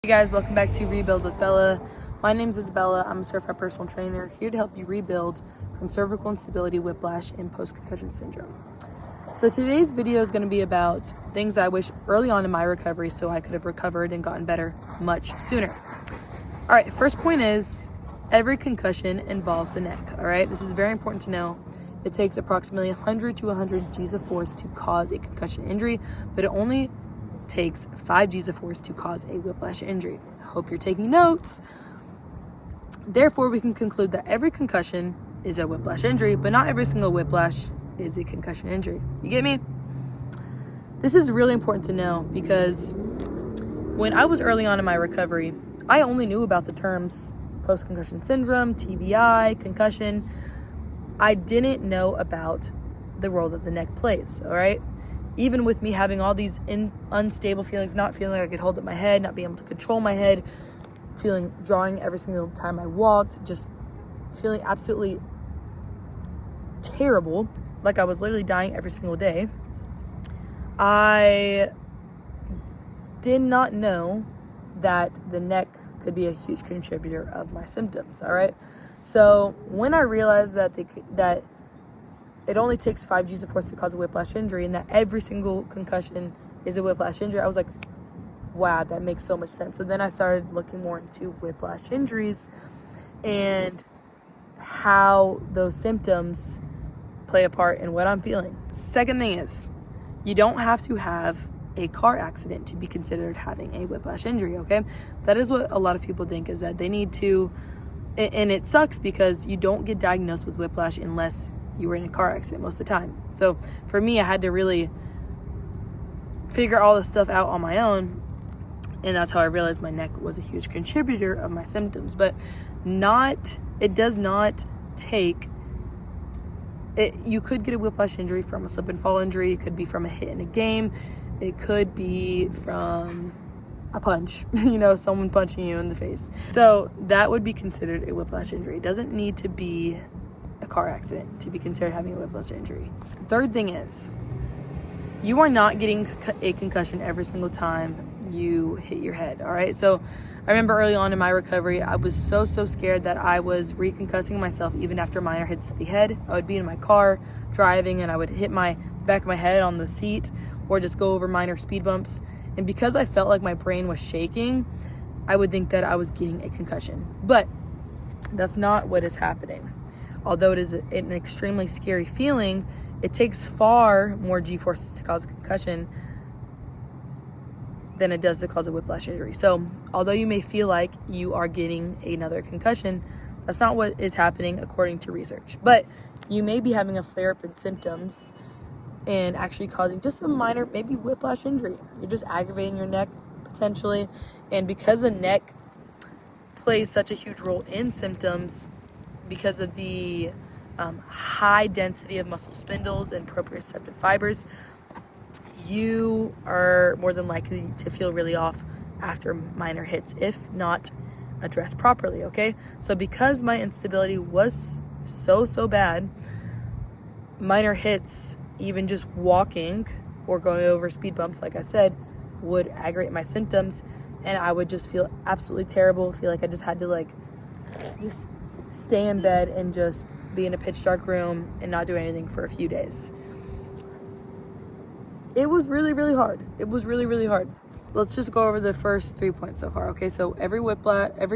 Hey guys, welcome back to Rebuild with Bella. My name is Isabella. I'm a certified personal trainer here to help you rebuild from cervical instability, whiplash, and post-concussion syndrome. So today's video is going to be about things I wish early on in my recovery so I could have recovered and gotten better much sooner. All right, first point is every concussion involves the neck. All right, this is very important to know. It takes approximately 100 to 100 G's of force to cause a concussion injury, but it only takes 5 G's of force to cause a whiplash injury. Hope you're taking notes. Therefore, we can conclude that every concussion is a whiplash injury, but not every single whiplash is a concussion injury. You get me? This is really important to know because when I was early on in my recovery, I only knew about the terms post-concussion syndrome, TBI, concussion. I didn't know about the role that the neck plays, all right? Even with me having all these unstable feelings, not feeling like I could hold up my head, not being able to control my head, drawing every single time I walked, just feeling absolutely terrible, like I was literally dying every single day. I did not know that the neck could be a huge contributor of my symptoms, all right? So when I realized that it only takes 5 G's of force to cause a whiplash injury and that every single concussion is a whiplash injury, I was like, wow, that makes so much sense. So then I started looking more into whiplash injuries and how those symptoms play a part in what I'm feeling. Second thing is, you don't have to have a car accident to be considered having a whiplash injury, okay? That is what a lot of people think, is that they need to, and it sucks because you don't get diagnosed with whiplash unless you were in a car accident most of the time. So for me, I had to really figure all this stuff out on my own, and that's how I realized my neck was a huge contributor of my symptoms. But it does not take it. You could get a whiplash injury from a slip and fall injury. It could be from a hit in a game. It could be from a punch, someone punching you in the face. So that would be considered a whiplash injury. It doesn't need to be a car accident to be considered having a whiplash injury. Third thing is, you are not getting a concussion every single time you hit your head, all right? So I remember early on in my recovery, I was so scared that I was reconcussing myself even after minor hits to the head. I would be in my car driving and I would hit my back of my head on the seat or just go over minor speed bumps. And because I felt like my brain was shaking, I would think that I was getting a concussion. But that's not what is happening. Although it is an extremely scary feeling, it takes far more G-forces to cause a concussion than it does to cause a whiplash injury. So although you may feel like you are getting another concussion, that's not what is happening according to research. But you may be having a flare-up in symptoms and actually causing just a minor, maybe whiplash injury. You're just aggravating your neck potentially. And because the neck plays such a huge role in symptoms, because of the high density of muscle spindles and proprioceptive fibers, you are more than likely to feel really off after minor hits, if not addressed properly, okay? So because my instability was so bad, minor hits, even just walking or going over speed bumps, like I said, would aggravate my symptoms, and I would just feel absolutely terrible, feel like I just had to just stay in bed and just be in a pitch dark room and not do anything for a few days. It was really hard. It was really hard. Let's just go over the first 3 points so far, okay? So every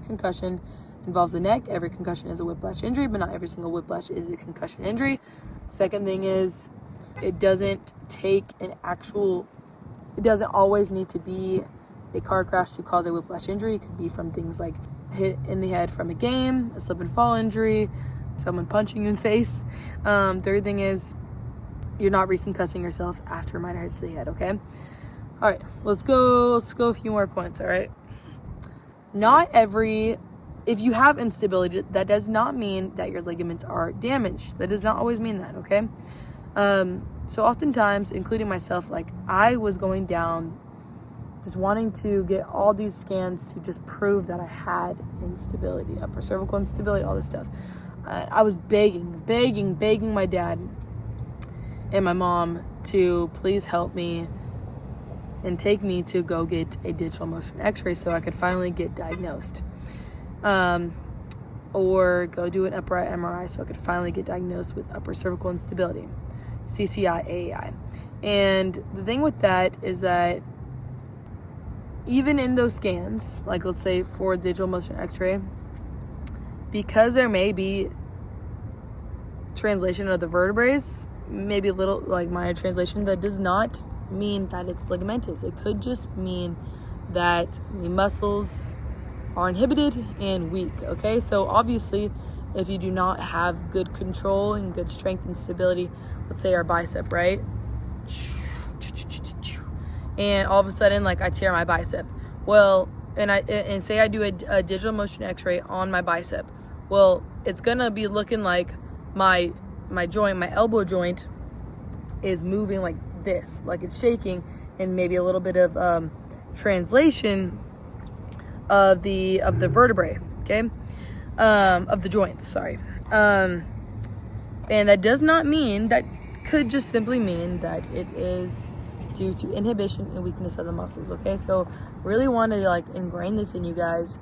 concussion involves the neck. Every concussion is a whiplash injury, but not every single whiplash is a concussion injury. Second thing is, it doesn't always need to be a car crash to cause a whiplash injury. It could be from things like hit in the head from a game, a slip and fall injury, someone punching you in the face. Third thing is, you're not reconcussing yourself after minor hits to the head, okay? All right, let's go a few more points, all right? If you have instability, that does not mean that your ligaments are damaged. That does not always mean that, okay? So oftentimes, including myself, I was going down just wanting to get all these scans to just prove that I had instability, upper cervical instability, all this stuff. I was begging my dad and my mom to please help me and take me to go get a digital motion x-ray so I could finally get diagnosed. Or go do an upper MRI so I could finally get diagnosed with upper cervical instability, CCI, AAI. And the thing with that is that even in those scans, like let's say for digital motion x-ray, because there may be translation of the vertebrae, maybe a little like minor translation, that does not mean that it's ligamentous. It could just mean that the muscles are inhibited and weak, okay? So obviously, if you do not have good control and good strength and stability, let's say our bicep, right? And all of a sudden, like, I tear my bicep. Well, and say I do a digital motion x-ray on my bicep. Well, it's gonna be looking like my joint, my elbow joint, is moving like this, like it's shaking, and maybe a little bit of translation of the vertebrae, okay, of the joints, sorry. And that does not mean, that could just simply mean that it is due to inhibition and weakness of the muscles, okay? So really want to like ingrain this in you guys,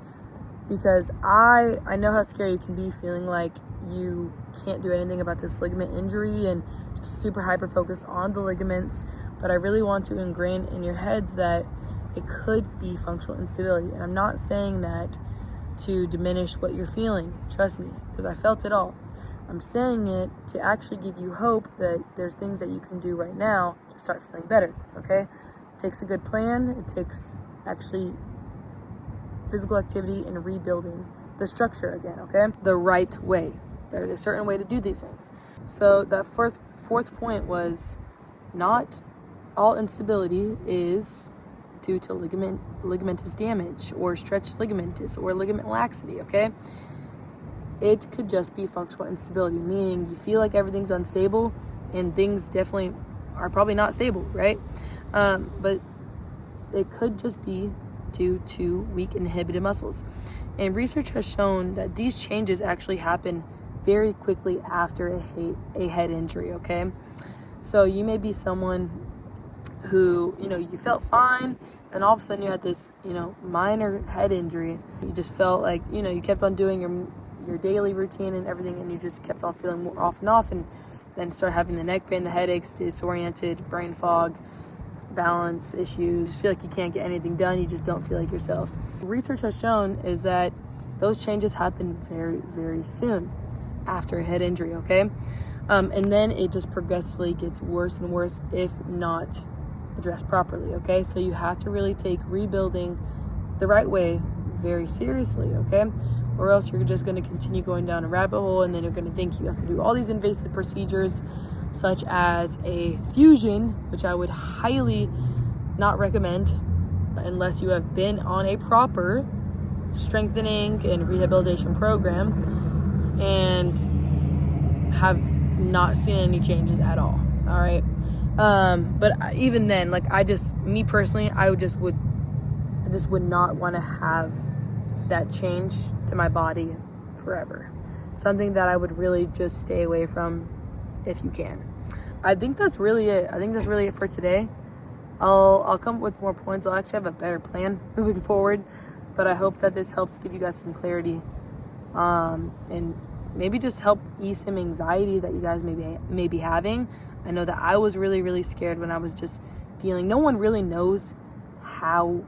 because I know how scary it can be feeling like you can't do anything about this ligament injury and just super hyper focus on the ligaments. But I really want to ingrain in your heads that it could be functional instability. And I'm not saying that to diminish what you're feeling, trust me, because I felt it all. I'm saying it to actually give you hope that there's things that you can do right now to start feeling better, okay? It takes a good plan. It takes actually physical activity and rebuilding the structure again, okay? The right way. There's a certain way to do these things. So that fourth point was, not all instability is due to ligamentous damage or stretched ligamentous or ligament laxity, okay? It could just be functional instability, meaning you feel like everything's unstable, and things definitely are probably not stable, right? But it could just be due to weak inhibited muscles. And research has shown that these changes actually happen very quickly after a head injury, okay? So you may be someone who, you felt fine, and all of a sudden you had this, minor head injury. You just felt like, you kept on doing your daily routine and everything, and you just kept on feeling more off, and then start having the neck pain, the headaches, disoriented, brain fog, balance issues, feel like you can't get anything done, you just don't feel like yourself. Research has shown is that those changes happen very, very soon after a head injury, okay? And then it just progressively gets worse and worse if not addressed properly, okay? So you have to really take rebuilding the right way very seriously, okay? Or else you're just going to continue going down a rabbit hole, and then you're going to think you have to do all these invasive procedures such as a fusion, which I would highly not recommend unless you have been on a proper strengthening and rehabilitation program and have not seen any changes at all right? But even then, like, me personally, I just would not want to have that change to my body forever. Something that I would really just stay away from if you can. I think that's really it for today. I'll come up with more points. I'll actually have a better plan moving forward, but I hope that this helps give you guys some clarity, and maybe just help ease some anxiety that you guys may be having. I know that I was really, really scared when I was just feeling. No one really knows how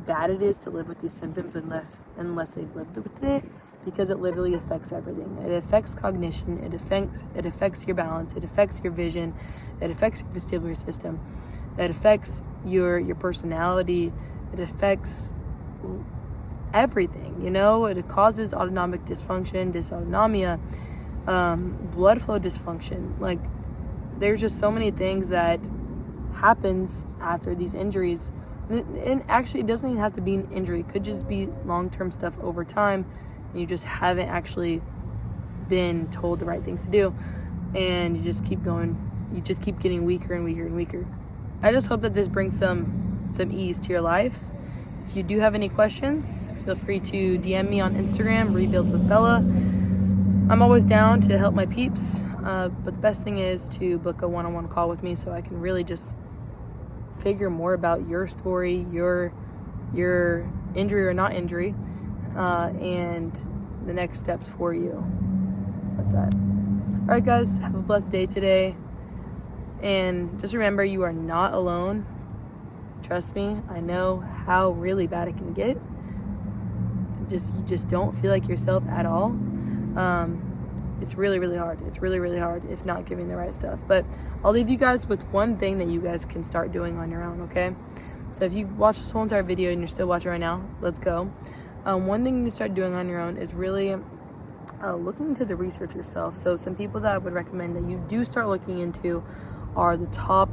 bad it is to live with these symptoms unless they've lived with it, because it literally affects everything. It affects cognition, it affects your balance, it affects your vision, it affects your vestibular system, it affects your personality, it affects everything, It causes autonomic dysfunction, dysautonomia, blood flow dysfunction. Like, there's just so many things that happens after these injuries. And actually, it doesn't even have to be an injury. It could just be long-term stuff over time, and you just haven't actually been told the right things to do, and you just keep going. You just keep getting weaker and weaker and weaker. I just hope that this brings some ease to your life. If you do have any questions, feel free to DM me on Instagram, Rebuild with Bella. I'm always down to help my peeps, but the best thing is to book a one-on-one call with me so I can really just figure more about your story, your injury or not injury, and the next steps for you. That's that. All right, guys, have a blessed day today. And just remember, you are not alone. Trust me, I know how really bad it can get. You just don't feel like yourself at all. It's really, really hard. It's really, really hard if not giving the right stuff. But I'll leave you guys with one thing that you guys can start doing on your own, okay? So if you watch this whole entire video and you're still watching right now, let's go. One thing you can start doing on your own is really looking into the research yourself. So some people that I would recommend that you do start looking into are the top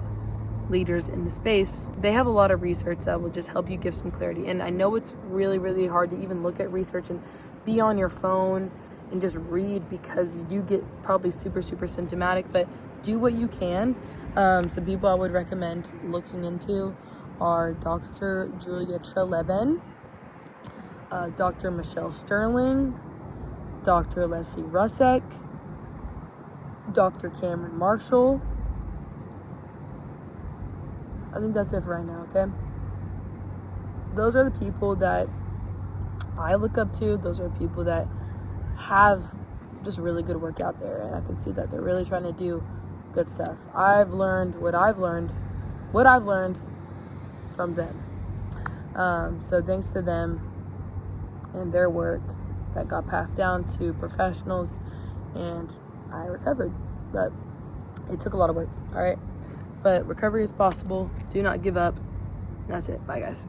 leaders in the space. They have a lot of research that will just help you give some clarity. And I know it's really, really hard to even look at research and be on your phone and just read, because you do get probably super, super symptomatic, but do what you can. Some people I would recommend looking into are Dr. Julia Treleaven, Dr. Michelle Sterling, Dr. Leslie Rusek, Dr. Cameron Marshall. I think that's it for right now, okay? Those are the people that I look up to. Those are people that have just really good work out there, and I can see that they're really trying to do good stuff. I've learned what I've learned from them. So thanks to them and their work, that got passed down to professionals, and I recovered. But it took a lot of work, all right? But recovery is possible. Do not give up. And that's it. Bye, guys.